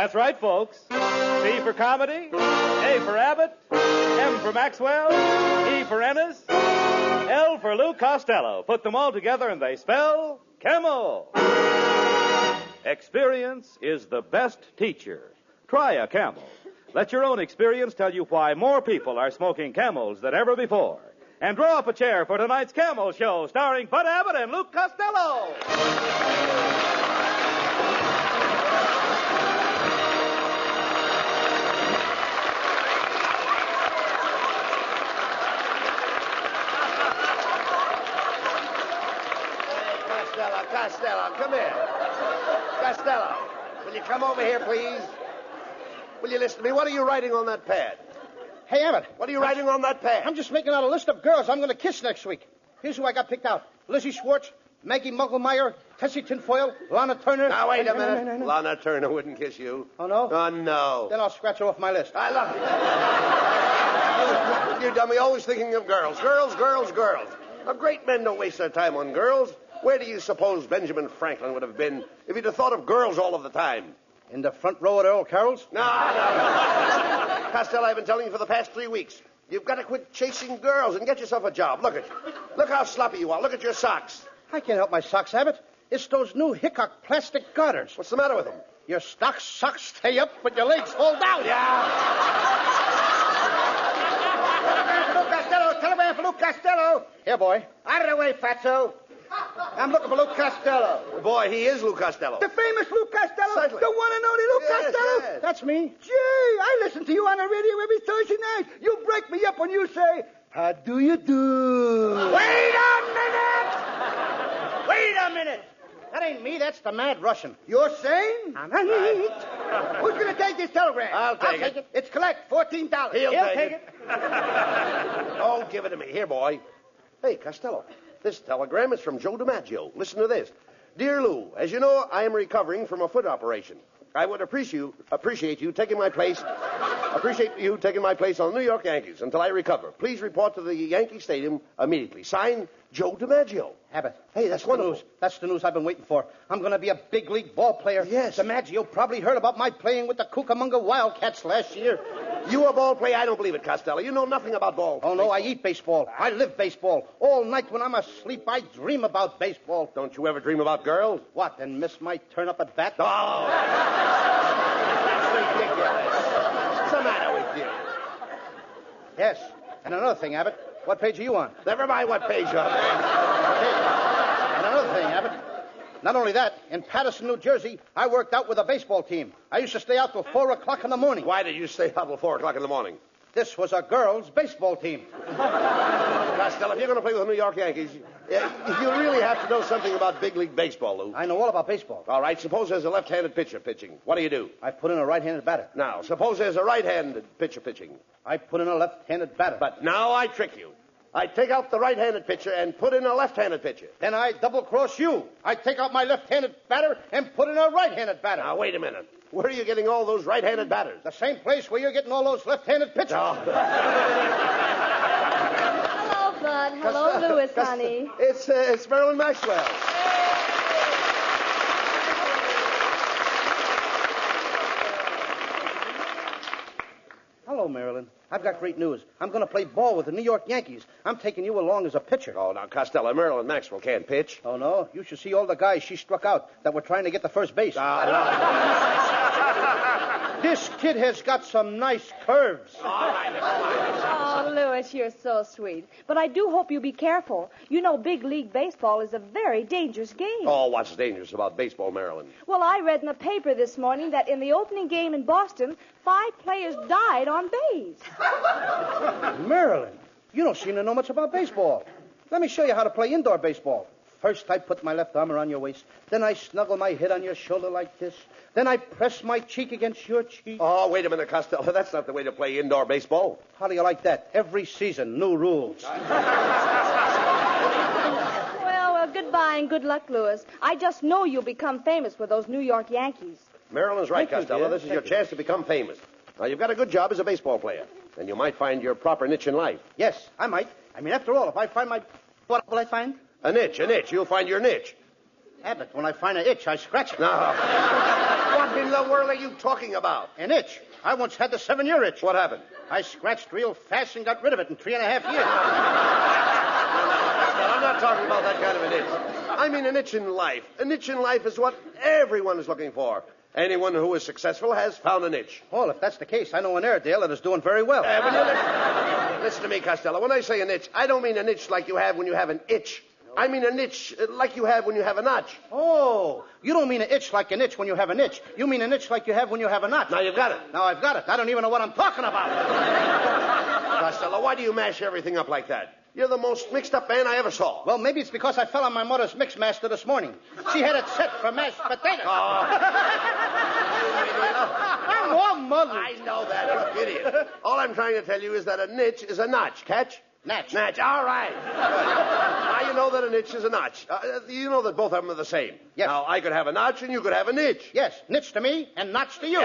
That's right, folks. C for comedy, A for Abbott, M for Maxwell, E for Ennis, L for Lou Costello. Put them all together and they spell Camel. Experience is the best teacher. Try a Camel. Let your own experience tell you why more people are smoking Camels than ever before. And draw up a chair for tonight's Camel Show, starring Bud Abbott and Luke Costello. Costello, come here. Costello, will you come over here, please? Will you listen to me? What are you writing on that pad? Hey, Abbott. What are you writing on that pad? I'm just making out a list of girls I'm going to kiss next week. Here's who I got picked out. Lizzie Schwartz, Maggie Mugglemeyer, Tessie Tinfoil, Lana Turner. Now, wait a minute. No. Lana Turner wouldn't kiss you. Oh, no? Oh, no. Then I'll scratch her off my list. I love you. You dummy, always thinking of girls. Girls. Now, great men don't waste their time on girls. Where do you suppose Benjamin Franklin would have been if he'd have thought of girls all of the time? In the front row at Earl Carroll's? No. Costello, I've been telling you for the past 3 weeks. You've got to quit chasing girls and get yourself a job. Look at you. Look how sloppy you are. Look at your socks. I can't help my socks, Abbott. It's those new Hickok plastic garters. What's the matter with them? Your socks stay up, but your legs fall down. Yeah. Telegram for Luke Costello. Here, boy. Out of the way, fatso. I'm looking for Luke Costello. Boy, he is Lou Costello. The famous Luke Costello? Certainly. The one and only Luke Costello? Yes. That's me. Gee, I listen to you on the radio every Thursday night. You break me up when you say, how do you do? Wait a minute! That ain't me, that's the Mad Russian. You're saying? I'm right. Who's going to take this telegram? I'll take it. It's collect, $14. He'll take it. Oh, give it to me. Here, boy. Hey, Costello. This telegram is from Joe DiMaggio. Listen to this. Dear Lou, as you know, I am recovering from a foot operation. I would appreciate you taking my place on the New York Yankees until I recover. Please report to the Yankee Stadium immediately. Signed, Joe DiMaggio. Abbott. Hey, that's wonderful. News. That's the news I've been waiting for. I'm going to be a big league ball player. Yes. DiMaggio probably heard about my playing with the Cucamonga Wildcats last year. You a ball player? I don't believe it, Costello. You know nothing about ball. Oh, no, I eat baseball. I live baseball. All night when I'm asleep, I dream about baseball. Don't you ever dream about girls? What, and miss my turn up at bat? Oh! That's ridiculous. What's the matter with you? Yes. And another thing, Abbott. What page are you on? Never mind what page you're on. And another thing, Abbott. Not only that, in Paterson, New Jersey, I worked out with a baseball team. I used to stay out till 4 o'clock in the morning. Why did you stay out till 4 o'clock in the morning? This was a girls' baseball team. Costello, if you're going to play with the New York Yankees, you really have to know something about big league baseball, Lou. I know all about baseball. All right, suppose there's a left-handed pitcher pitching. What do? I put in a right-handed batter. Now, suppose there's a right-handed pitcher pitching. I put in a left-handed batter. But now I trick you. I take out the right-handed pitcher and put in a left-handed pitcher. Then I double-cross you. I take out my left-handed batter and put in a right-handed batter. Now, wait a minute. Where are you getting all those right-handed batters? The same place where you're getting all those left-handed pitchers. Oh. Hello, Bud. Hello, Louis, honey. It's Marilyn Maxwell. Hello, Marilyn. I've got great news. I'm going to play ball with the New York Yankees. I'm taking you along as a pitcher. Oh, now, Costello, Marilyn Maxwell can't pitch. Oh, no? You should see all the guys she struck out that were trying to get to first base. This kid has got some nice curves. Oh, Louis, you're so sweet. But I do hope you be careful. You know big league baseball is a very dangerous game. Oh, what's dangerous about baseball, Marilyn? Well, I read in the paper this morning that in the opening game in Boston, 5 players died on base. Marilyn, you don't seem to know much about baseball. Let me show you how to play indoor baseball. First, I put my left arm around your waist. Then I snuggle my head on your shoulder like this. Then I press my cheek against your cheek. Oh, wait a minute, Costello. That's not the way to play indoor baseball. How do you like that? Every season, new rules. Well, goodbye and good luck, Louis. I just know you'll become famous with those New York Yankees. Marilyn's right, Thank you, Costello. dear. This is your chance to become famous. Now, you've got a good job as a baseball player, and you might find your proper niche in life. Yes, I might. I mean, after all, if I find my... What will I find? A niche. You'll find your niche. Abbott, when I find an itch, I scratch it. Now, what What in the world are you talking about? An itch. I once had the 7-year itch. What happened? I scratched real fast and got rid of it in 3.5 years. I'm not talking about that kind of an itch. I mean an itch in life. An itch in life is what everyone is looking for. Anyone who is successful has found an itch. Well, if that's the case, I know an Airedale that is doing very well. Listen to me, Costello. When I say an itch, I don't mean an itch like you have when you have an itch. I mean an itch like you have when you have a notch. Oh, you don't mean an itch like an itch when you have an itch. You mean an itch like you have when you have a notch. Now you've got it. Now I've got it. I don't even know what I'm talking about. Costello, why do you mash everything up like that? You're the most mixed-up man I ever saw. Well, maybe it's because I fell on my mother's mix master this morning. She had it set for mashed potatoes. I'm all mother. I know that, you idiot. All I'm trying to tell you is that a niche is a notch. Catch? Natch. Natch. All right. Now you know that a niche is a notch. You know that both of them are the same. Yes. Now, I could have a notch and you could have a niche. Yes, niche to me and notch to you.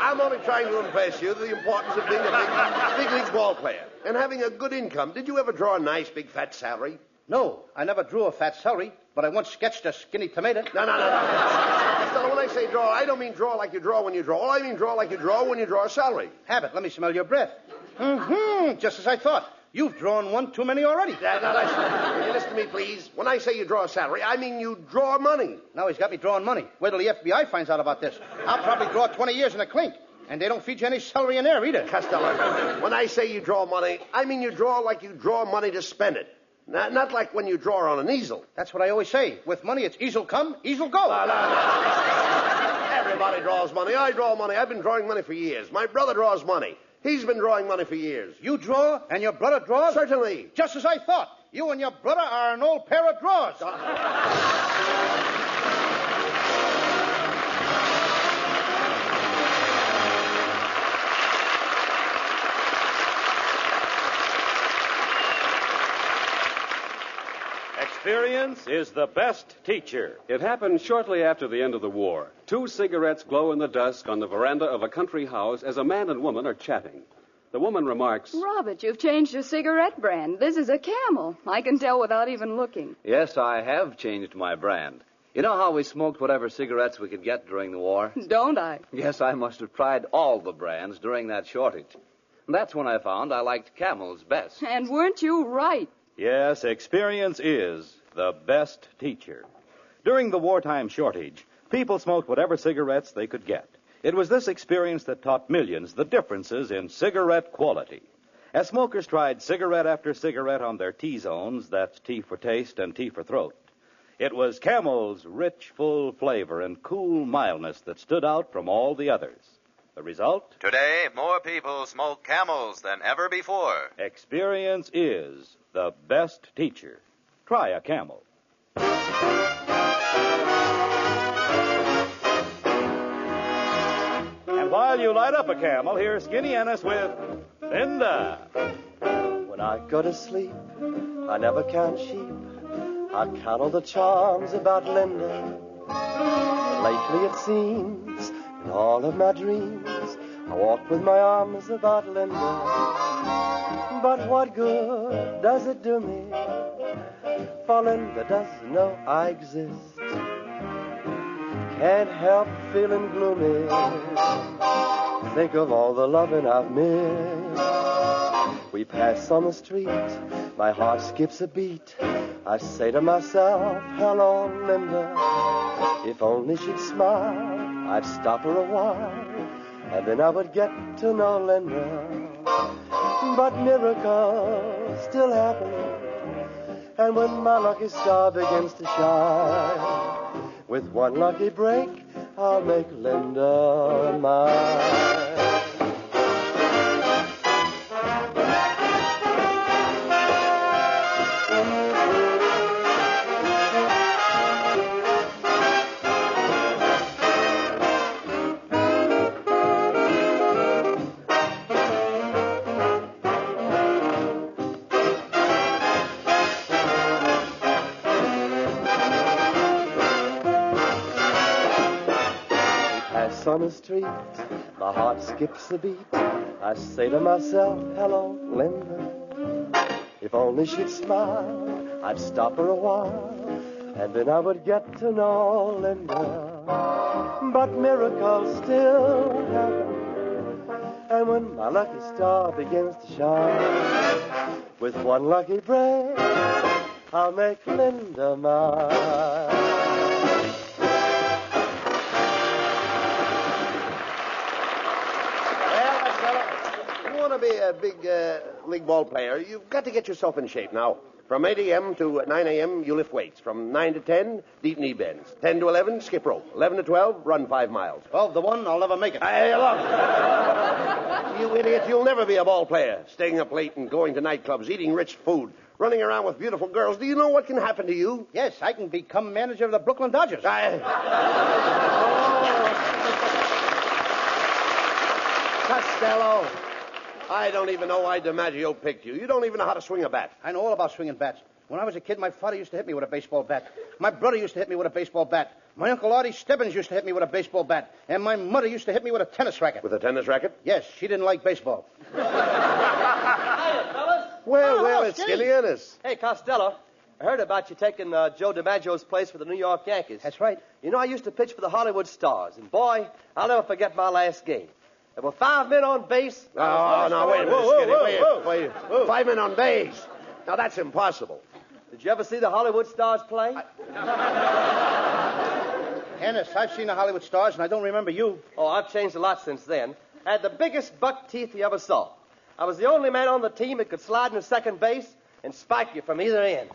I'm only trying to impress you the importance of being a big league ball player and having a good income. Did you ever draw a nice big fat salary? No, I never drew a fat celery, but I once sketched a skinny tomato. No. Costello, when I say draw, I don't mean draw like you draw when you draw. I mean draw like you draw when you draw a salary. Have it. Let me smell your breath. Just as I thought. You've drawn one too many already. Now, will you listen to me, please? When I say you draw a salary, I mean you draw money. Now he's got me drawing money. Wait till the FBI finds out about this. I'll probably draw 20 years in a clink. And they don't feed you any celery in there either. Costello, when I say you draw money, I mean you draw like you draw money to spend it. Not like when you draw on an easel. That's what I always say. With money, it's easel come, easel go. Everybody draws money. I draw money. I've been drawing money for years. My brother draws money. He's been drawing money for years. You draw, and your brother draws? Certainly. Just as I thought. You and your brother are an old pair of drawers. Experience is the best teacher. It happened shortly after the end of the war. 2 cigarettes glow in the dusk on the veranda of a country house as a man and woman are chatting. The woman remarks, Robert, you've changed your cigarette brand. This is a Camel. I can tell without even looking. Yes, I have changed my brand. You know how we smoked whatever cigarettes we could get during the war? Don't I? Yes, I must have tried all the brands during that shortage. And that's when I found I liked Camel's best. And weren't you right? Yes, experience is the best teacher. During the wartime shortage, people smoked whatever cigarettes they could get. It was this experience that taught millions the differences in cigarette quality. As smokers tried cigarette after cigarette on their T-zones, that's T for taste and T for throat, it was Camel's rich, full flavor and cool mildness that stood out from all the others. The result? Today, more people smoke Camels than ever before. Experience is the best teacher. Try a Camel. And while you light up a Camel, here's Skinny Ennis with Linda. When I go to sleep, I never count sheep. I count all the charms about Linda. Lately it seems, in all of my dreams, I walk with my arms about Linda. But what good does it do me? For Linda doesn't know I exist. Can't help feeling gloomy. Think of all the loving I've missed. We pass on the street, my heart skips a beat. I say to myself, hello, Linda. If only she'd smile, I'd stop her a while, and then I would get to know Linda. But miracles still happen, and when my lucky star begins to shine, with one lucky break, I'll make Linda mine. On the street, my heart skips a beat. I say to myself, hello, Linda. If only she'd smile, I'd stop her a while, and then I would get to know Linda. But miracles still happen, and when my lucky star begins to shine, with one lucky break, I'll make Linda mine. To be a big league ball player, you've got to get yourself in shape now. From 8 a.m. to 9 a.m., you lift weights. From 9 to 10, deep knee bends. 10 to 11, skip rope. 11 to 12, run 5 miles. 12 to 1, I'll never make it. Hey, look. You idiot, you'll never be a ball player. Staying up late and going to nightclubs, eating rich food, running around with beautiful girls. Do you know what can happen to you? Yes, I can become manager of the Brooklyn Dodgers. Costello. I don't even know why DiMaggio picked you. You don't even know how to swing a bat. I know all about swinging bats. When I was a kid, my father used to hit me with a baseball bat. My brother used to hit me with a baseball bat. My Uncle Artie Stebbins used to hit me with a baseball bat. And my mother used to hit me with a tennis racket. With a tennis racket? Yes, she didn't like baseball. Hiya, fellas. Well, it's Skinny Ennis. Hey, Costello. I heard about you taking Joe DiMaggio's place for the New York Yankees. That's right. You know, I used to pitch for the Hollywood Stars, and boy, I'll never forget my last game. There were 5 men on base. Oh, no, wait a minute, Skinny. Wait. 5 men on base. Now, that's impossible. Did you ever see the Hollywood Stars play? Ennis, I've seen the Hollywood Stars, and I don't remember you. Oh, I've changed a lot since then. I had the biggest buck teeth you ever saw. I was the only man on the team that could slide into second base and spike you from either end.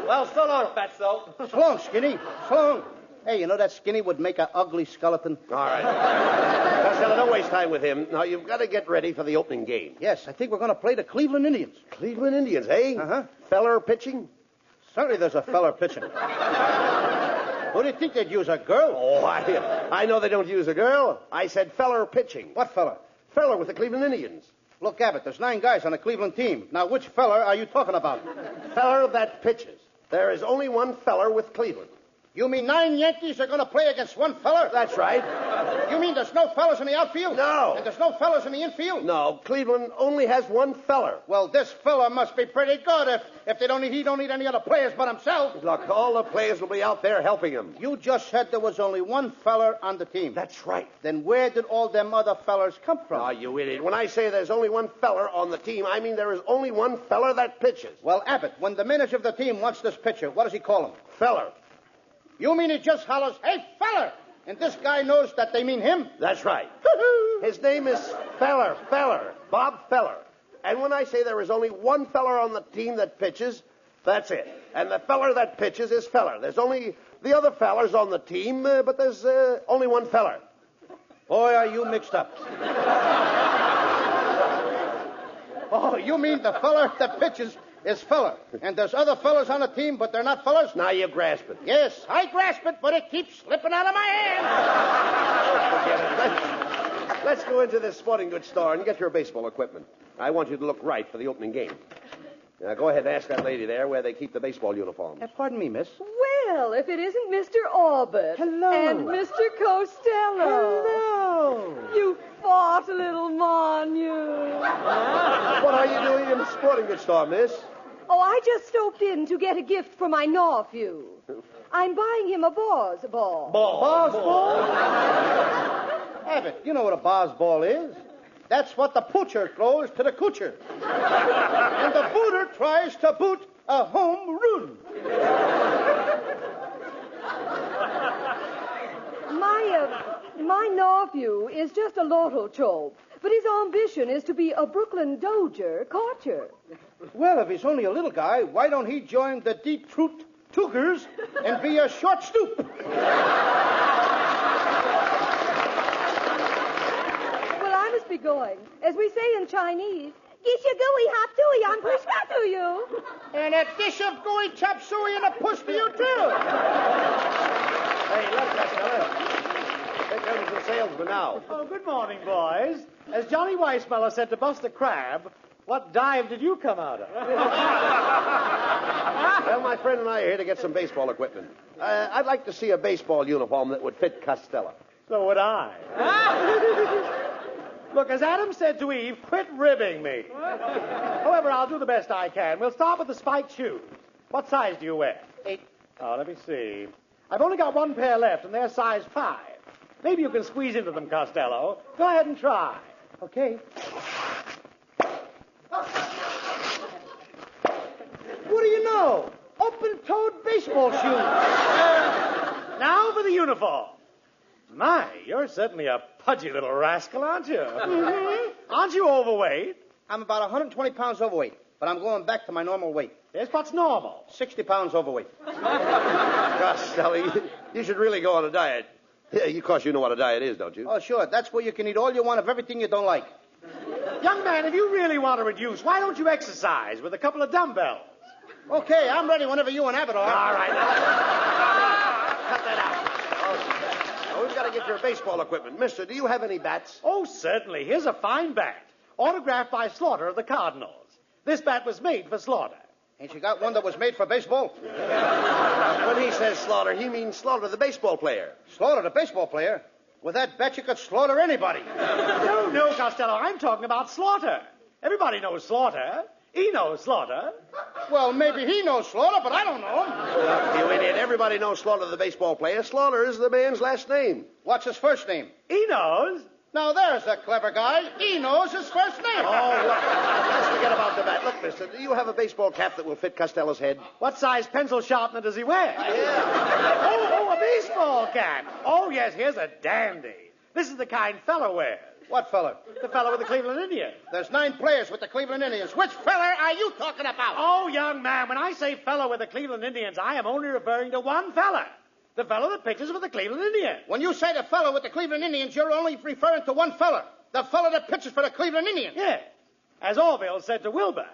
Well, so long, Fatso. So long, Skinny. So long. Hey, you know that Skinny would make an ugly skeleton? All right. Costello, don't waste time with him. Now, you've got to get ready for the opening game. Yes, I think we're going to play the Cleveland Indians. Cleveland Indians, eh? Uh-huh. Feller pitching? Certainly there's a feller pitching. Who do you think they'd use, a girl? Oh, I know they don't use a girl. I said feller pitching. What feller? Feller with the Cleveland Indians. Look, Abbott, there's 9 guys on the Cleveland team. Now, which feller are you talking about? Feller that pitches. There is only one feller with Cleveland. You mean 9 Yankees are going to play against one feller? That's right. You mean there's no fellas in the outfield? No. And there's no fellas in the infield? No, Cleveland only has one feller. Well, this fella must be pretty good if he don't need any other players but himself. Look, all the players will be out there helping him. You just said there was only one feller on the team. That's right. Then where did all them other fellers come from? Ah, you idiot. When I say there's only one feller on the team, I mean there is only one feller that pitches. Well, Abbott, when the manager of the team wants this pitcher, what does he call him? Feller. You mean he just hollers, "Hey, feller!" And this guy knows that they mean him? That's right. His name is Feller, Bob Feller. And when I say there is only one feller on the team that pitches, that's it. And the feller that pitches is Feller. There's only the other fellers on the team, but there's only one feller. Boy, are you mixed up. Oh, you mean the feller that pitches is feller. And there's other fellers on the team, but they're not fellers? Now you grasp it. Yes, I grasp it, but it keeps slipping out of my hand. Let's go into this sporting goods store and get your baseball equipment. I want you to look right for the opening game. Now, go ahead and ask that lady there where they keep the baseball uniforms. Pardon me, miss. Well, if it isn't Mr. Orbit. Hello. And Mr. Costello. Hello. You fought, little mon, you. What are you doing in the sporting goods store, miss? Oh, I just stopped in to get a gift for my nephew. I'm buying him a Boz ball. Boz ball? Abbott, you know what a Boz ball is. That's what the poocher throws to the coocher. And the booter tries to boot a home run. My nephew is just a lotto chope, but his ambition is to be a Brooklyn Dodger catcher. Well, if he's only a little guy, why don't he join the Detroit Tigers and be a short stoop? Well, I must be going. As we say in Chinese, Gisha gooey hop dooey, I'm pushka to you. And a dish of gooey chop suey and a push to you, too. Hey, look, that fella. Here comes the salesman now. Oh, good morning, boys. As Johnny Weissmuller said to Buster Crabbe, what dive did you come out of? Well, my friend and I are here to get some baseball equipment. I'd like to see a baseball uniform that would fit Costello. So would I. Look, as Adam said to Eve, quit ribbing me. However, I'll do the best I can. We'll start with the spiked shoes. What size do you wear? 8. Oh, let me see. I've only got one pair left, and they're size 5. Maybe you can squeeze into them, Costello. Go ahead and try. Okay. What do you know? Open-toed baseball shoes. Now for the uniform. My, you're certainly a pudgy little rascal, aren't you? Mm-hmm. Aren't you overweight? I'm about 120 pounds overweight, but I'm going back to my normal weight. Yes, what's normal? 60 pounds overweight. Costello, you should really go on a diet. Yeah, of course you know what a diet is, don't you? Oh, sure. That's where you can eat all you want of everything you don't like. Young man, if you really want to reduce, why don't you exercise with a couple of dumbbells? Okay, I'm ready whenever you and Abbott are. All right. Cut that out. Now, we've got to get your baseball equipment. Mister, do you have any bats? Oh, certainly. Here's a fine bat. Autographed by Slaughter of the Cardinals. This bat was made for Slaughter. Ain't you got one that was made for baseball? When he says Slaughter, he means Slaughter, the baseball player. Slaughter, the baseball player? With that bat, you could slaughter anybody. No, Costello. I'm talking about Slaughter. Everybody knows Slaughter. He knows Slaughter. Well, maybe he knows Slaughter, but I don't know him. You idiot. Everybody knows Slaughter, the baseball player. Slaughter is the man's last name. What's his first name? He knows. Now, there's a clever guy. He knows his first name. Oh, look. Let's forget about the bat. Look, mister, do you have a baseball cap that will fit Costello's head? What size pencil sharpener does he wear? Yeah. Oh, a baseball cap. Oh, yes, here's a dandy. This is the kind fella wears. What fella? The fella with the Cleveland Indians. There's 9 players with the Cleveland Indians. Which fella are you talking about? Oh, young man, when I say fella with the Cleveland Indians, I am only referring to one fella. The fellow that pitches for the Cleveland Indians. When you say the fellow with the Cleveland Indians, you're only referring to one fella. The fellow that pitches for the Cleveland Indians. Yeah. As Orville said to Wilbur,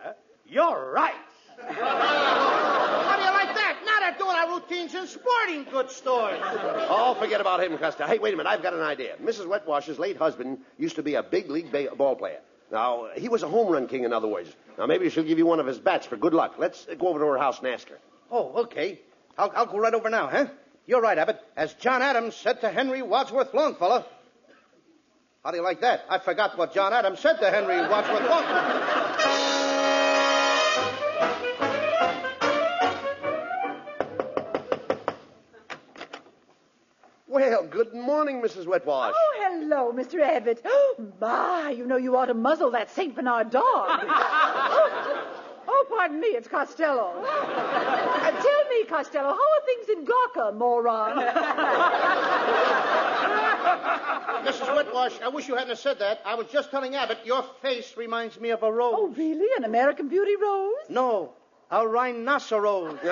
you're right. How do you like that? Now they're doing our routines in sporting goods stores. Oh, forget about him, Costello. Hey, wait a minute. I've got an idea. Mrs. Wetwash's late husband used to be a big league ball player. Now, he was a home run king, in other words. Now, maybe she'll give you one of his bats for good luck. Let's go over to her house and ask her. Oh, okay. I'll go right over now, huh? You're right, Abbott. As John Adams said to Henry Wadsworth Longfellow. How do you like that? I forgot what John Adams said to Henry Wadsworth Longfellow. Well, good morning, Mrs. Wetwash. Oh, hello, Mr. Abbott. Oh, my, you know you ought to muzzle that St. Bernard dog. Oh, pardon me, it's Costello. Tell me, Costello, how are things in Gawker, moron? Mrs. Wetwash, I wish you hadn't said that. I was just telling Abbott your face reminds me of a rose. Oh, really? An American Beauty rose? No, a rhinoceros. Hey,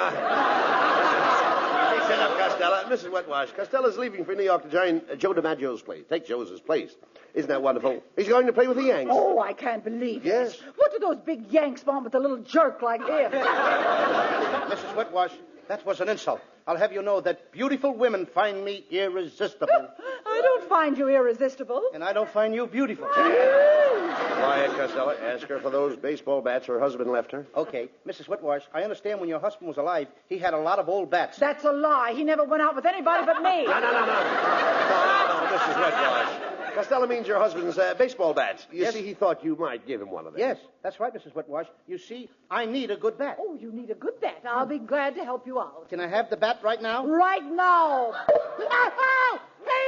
shut up, Costello. Mrs. Wetwash, Costello's leaving for New York to join Joe DiMaggio's place. Take Joe's place. Isn't that wonderful? He's going to play with the Yanks. Oh, I can't believe Yes. it. What do those big Yanks want with a little jerk like him? Mrs. Wetwash, that was an insult. I'll have you know that beautiful women find me irresistible. I don't find you irresistible. And I don't find you beautiful. Quiet, Costello. Ask her for those baseball bats her husband left her. Okay. Mrs. Wetwash, I understand when your husband was alive, he had a lot of old bats. That's a lie. He never went out with anybody but me. No, Mrs. Wetwash. Costello means your husband's baseball bats. You see, he thought you might give him one of them. Yes, that's right, Mrs. Wetwash. You see, I need a good bat. Oh, you need a good bat. I'll be glad to help you out. Can I have the bat right now? Right now. Oh, me,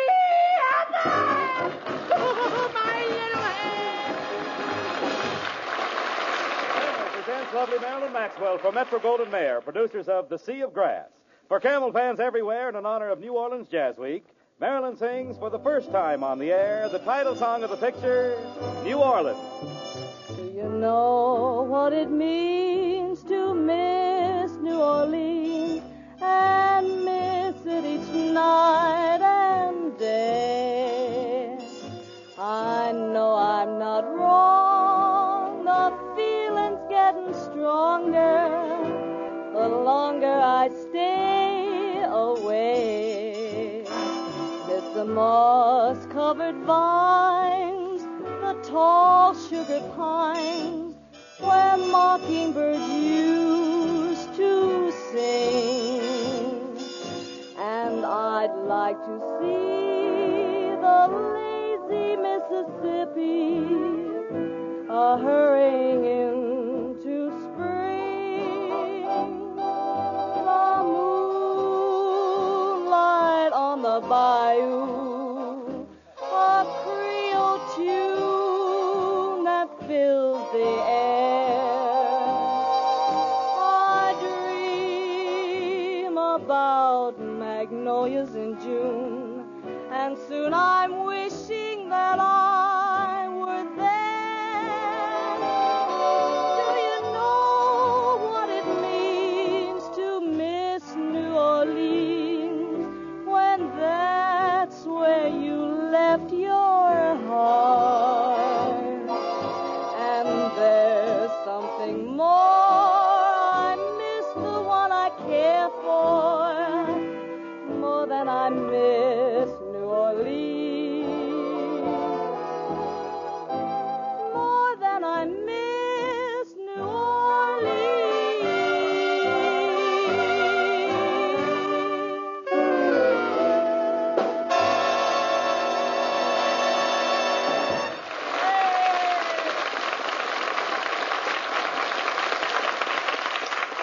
my little head. Presents lovely Marilyn Maxwell for Metro-Goldwyn Mayer, producers of The Sea of Grass. For Camel fans everywhere and in honor of New Orleans Jazz Week, Marilyn sings for the first time on the air the title song of the picture, New Orleans. Do you know what it means to miss New Orleans and miss it each night and day? I know I'm not wrong, the feeling's getting stronger the longer I stay away. The moss-covered vines, the tall sugar pines, where mockingbirds used to sing. And I'd like to see the lazy Mississippi hurrying into spring. The the bayou, a Creole tune that fills the air. I dream about magnolias in June, and soon I'm wishing that I were there. Do you know what it means to miss New Orleans when that's where you left your heart? And there's something more. I miss the one I care for more than I miss New Orleans, more than I miss New Orleans.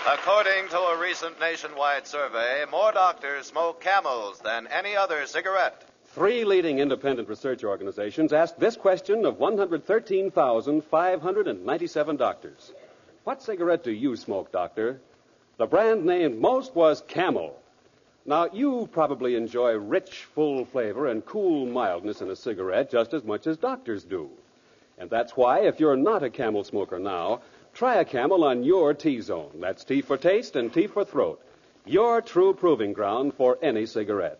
According to a recent nationwide survey, more doctors smoke Camels than any other cigarette. 3 leading independent research organizations asked this question of 113,597 doctors. What cigarette do you smoke, doctor? The brand named most was Camel. Now, you probably enjoy rich, full flavor and cool mildness in a cigarette just as much as doctors do. And that's why, if you're not a Camel smoker now, try a Camel on your T-Zone. That's T for taste and T for throat. Your true proving ground for any cigarette.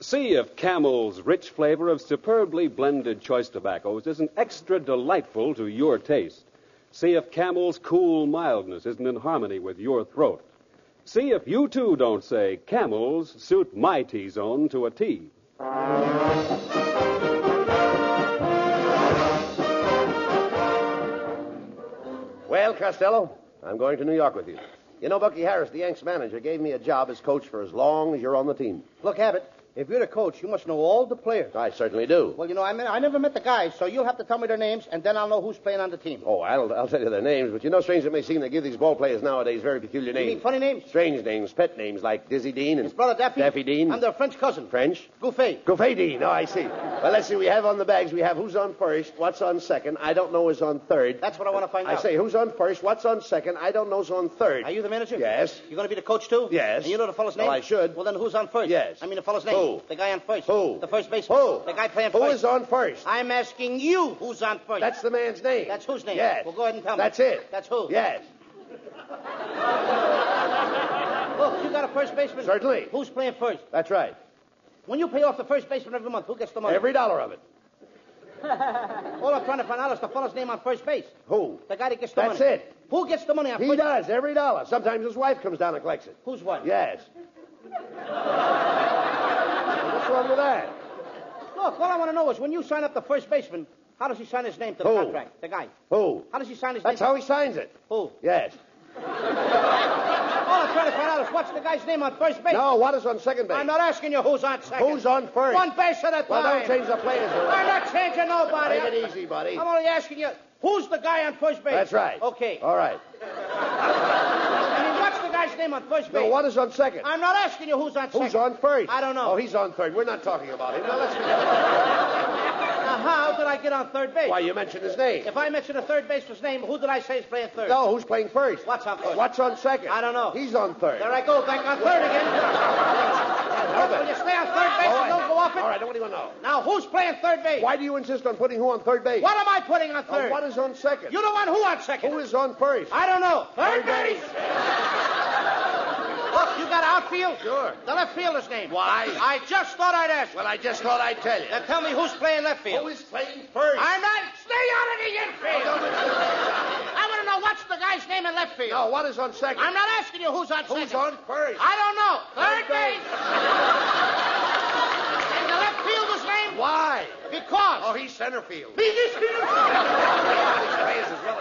See if Camel's rich flavor of superbly blended choice tobaccos isn't extra delightful to your taste. See if Camel's cool mildness isn't in harmony with your throat. See if you, too, don't say, Camels suit my T-Zone to a T. Well, Costello, I'm going to New York with you. You know, Bucky Harris, the Yanks manager, gave me a job as coach for as long as you're on the team. Look, Abbott, if you're the coach, you must know all the players. I certainly do. Well, you know, I never met the guys, so you'll have to tell me their names, and then I'll know who's playing on the team. Oh, I'll tell you their names, but you know, strange it may seem, they give these ball players nowadays very peculiar names. You mean funny names? Strange names, pet names, like Dizzy Dean and... His brother Daffy? Daffy Dean. I'm their French cousin. French? Gouffet. Gouffet Dean, oh, I see. Well, let's see, we have on the bags, we have who's on first, what's on second, I don't know who's on third. That's what I want to find out. I say, who's on first, what's on second, I don't know who's on third. Are you the manager? Yes. You going to be the coach, too? Yes. And you know the fellow's name? Well, I should. Well, then who's on first? Yes. I mean the fellow's name. Who? The guy on first. Who? The first baseman. Who? The guy playing first. Who is on first? I'm asking you who's on first. That's the man's name. That's whose name? Yes. Well, go ahead and tell me. That's it. That's who? Yes. Look, you got a first baseman? Certainly. Who's playing first? That's right. When you pay off the first baseman every month, who gets the money? Every dollar of it. All I'm trying to find out is the fellow's name on first base. Who? The guy that gets the money. That's it. Who gets the money on He first? does, every dollar. Sometimes his wife comes down and collects it. Whose wife? Yes. What's wrong with that? Look, all I want to know is when you sign up the first baseman, how does he sign his name to the Who? contract? The guy. Who? How does he sign his That's name? how he signs it. Who? Yes. All I'm trying to find out is what's the guy's name on first base? No, what is on second base? I'm not asking you who's on second. Who's on first? One base at a time. Well, don't change the players around. I'm not changing nobody. Take it easy, buddy. I'm only asking you, who's the guy on first base? That's right. Okay. All right. I mean, what's the guy's name on first base? No, what is on second? I'm not asking you who's on second. Who's on first? I don't know. Oh, he's on third. We're not talking about him. Now, let's forget about Now, how did I get on third base? it. Why, you mentioned his name. If I mention a third baseman's name, who did I say is playing third? No, who's playing first? What's on first? What's on second? I don't know. He's on third. There I go, back on third again. Look, will you stay on third base and don't go off it? All right, I don't even know. Now, who's playing third base? Why do you insist on putting who on third base? What am I putting on third? What is on second? You don't want who on second? Who is on first? I don't know. Third base. Look, you got outfield? Sure. The left fielder's name. Why? I just thought I'd ask. Well, I just thought I'd tell you. Then tell me who's playing left field. Who is playing first? I'm not. Stay out of the infield. I want to know what's the guy's name in left field. No, what is on second? I'm not asking you who's on second. Who's on first? I don't know. Third base. And the left fielder's name? Why? Because. Oh, he's center field.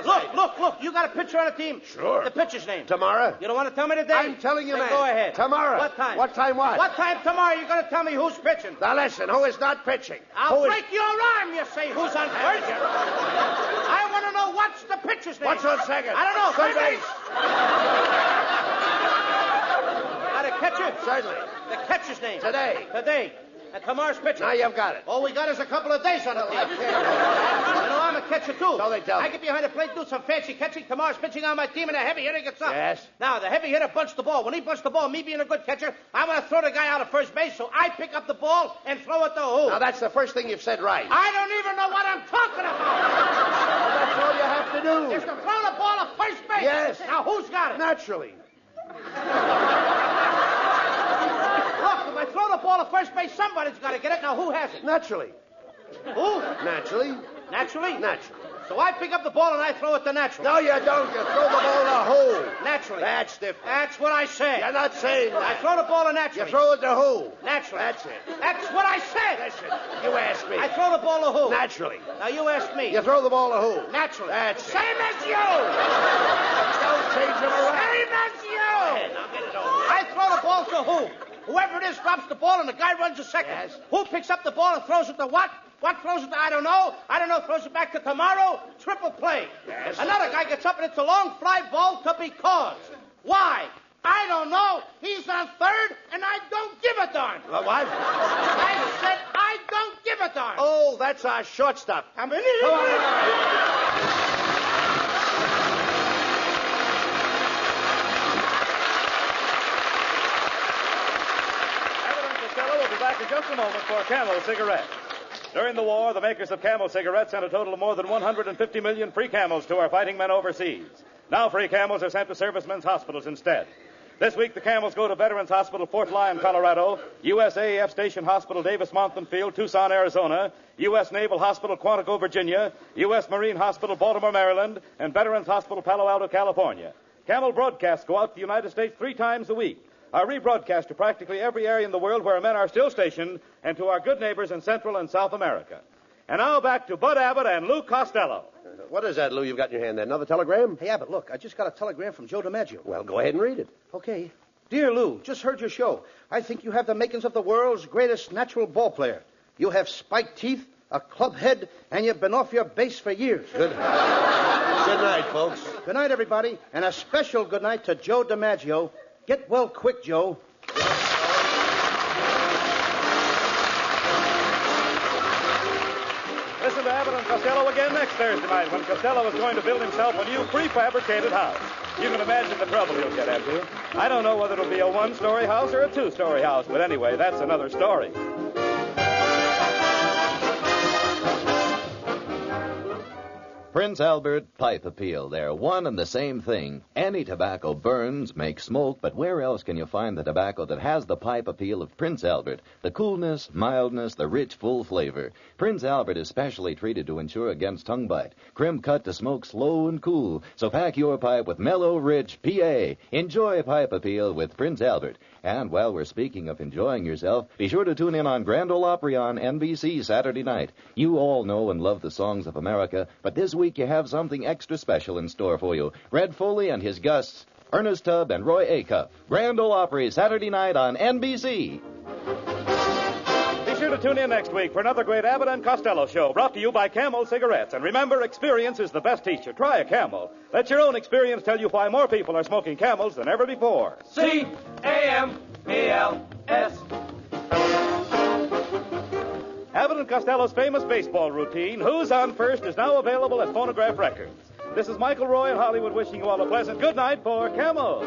Look. You got a pitcher on the team? Sure. The pitcher's name? Tomorrow? You don't want to tell me today? I'm telling you, Then man. Go ahead. Tomorrow. What time? What time what? What time tomorrow you're going to tell me who's pitching? Now listen, who is not pitching? I'll Who is- break your arm, you say. Who's on first? I want to know what's the pitcher's name. What's on second? I don't know. Third Third base. base. Got a catcher? Certainly. The catcher's name? Today. And tomorrow's pitching. Now you've got it. All we got is a couple of days on the team. I'm a catcher, too. So they tell me. I get behind the plate, do some fancy catching. Tomorrow's pitching on my team, and a heavy hitter gets up. Yes. Now, the heavy hitter bunched the ball. When he bunched the ball, me being a good catcher, I'm going to throw the guy out of first base, so I pick up the ball and throw it to who? Now, that's the first thing you've said right. I don't even know what I'm talking about. Well, that's all you have to do. Is to throw the ball at first base. Yes. Now, who's got it? Naturally. Look, if I throw the ball at first base, somebody's got to get it. Now, who has it? Naturally. Who? Naturally. Naturally? Naturally. So I pick up the ball and I throw it to Naturally. No, you don't. You throw the ball in a hole. Naturally. That's different. That's what I said. You're not saying that. I throw the ball to Naturally. You throw it to who? Naturally. That's it. That's what I said. Listen, you asked me. I throw the ball to who? Naturally. Now you asked me. You throw the ball to who? Naturally. That's it. Same as you. Don't change them around. Same as you. Now get it over. I throw the ball to who? Whoever it is drops the ball and the guy runs a second. Yes. Who picks up the ball and throws it to what? What throws it to? I don't know. I don't know. Throws it back to tomorrow. Triple play. Yes. Another guy gets up and it's a long fly ball to because. Why? I don't know. He's on third and I don't give a darn. What? I said I don't give a darn. Oh, that's our shortstop. I'm an idiot. Back in just a moment for Camel cigarettes. During the war, the makers of Camel cigarettes sent a total of more than 150 million free Camels to our fighting men overseas. Now free Camels are sent to servicemen's hospitals instead. This week, the Camels go to Veterans Hospital, Fort Lyon, Colorado, USAF Station Hospital, Davis-Monthan Field, Tucson, Arizona, U.S. Naval Hospital, Quantico, Virginia, U.S. Marine Hospital, Baltimore, Maryland, and Veterans Hospital, Palo Alto, California. Camel broadcasts go out to the United States 3 times a week. Are rebroadcast to practically every area in the world where men are still stationed and to our good neighbors in Central and South America. And now back to Bud Abbott and Lou Costello. What is that, Lou, you've got in your hand there? Another telegram? Hey, Abbott, look, I just got a telegram from Joe DiMaggio. Well, go ahead and read it. Okay. Dear Lou, just heard your show. I think you have the makings of the world's greatest natural ball player. You have spiked teeth, a club head, and you've been off your base for years. Good night, folks. Good night, everybody. And a special good night to Joe DiMaggio. Get well quick, Joe. Listen to Abbott and Costello again next Thursday night when Costello is going to build himself a new prefabricated house. You can imagine the trouble he'll get into. I don't know whether it'll be a 1-story house or a 2-story house, but anyway, that's another story. Prince Albert Pipe Appeal. They're one and the same thing. Any tobacco burns, makes smoke, but where else can you find the tobacco that has the pipe appeal of Prince Albert? The coolness, mildness, the rich, full flavor. Prince Albert is specially treated to ensure against tongue bite. Crimp cut to smoke slow and cool. So pack your pipe with mellow, rich PA. Enjoy Pipe Appeal with Prince Albert. And while we're speaking of enjoying yourself, be sure to tune in on Grand Ole Opry on NBC Saturday night. You all know and love the songs of America, but this week you have something extra special in store for you. Red Foley and his guests, Ernest Tubb and Roy Acuff. Grand Ole Opry Saturday night on NBC. Be sure to tune in next week for another great Abbott and Costello show brought to you by Camel Cigarettes. And remember, experience is the best teacher. Try a Camel. Let your own experience tell you why more people are smoking Camels than ever before. C-A-M-E-L-S. Abbott and Costello's famous baseball routine, Who's on First, is now available at Phonograph Records. This is Michael Roy in Hollywood wishing you all a pleasant good night for Camel.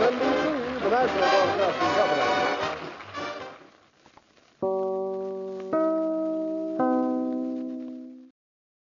NBC, the National Broadcasting Company.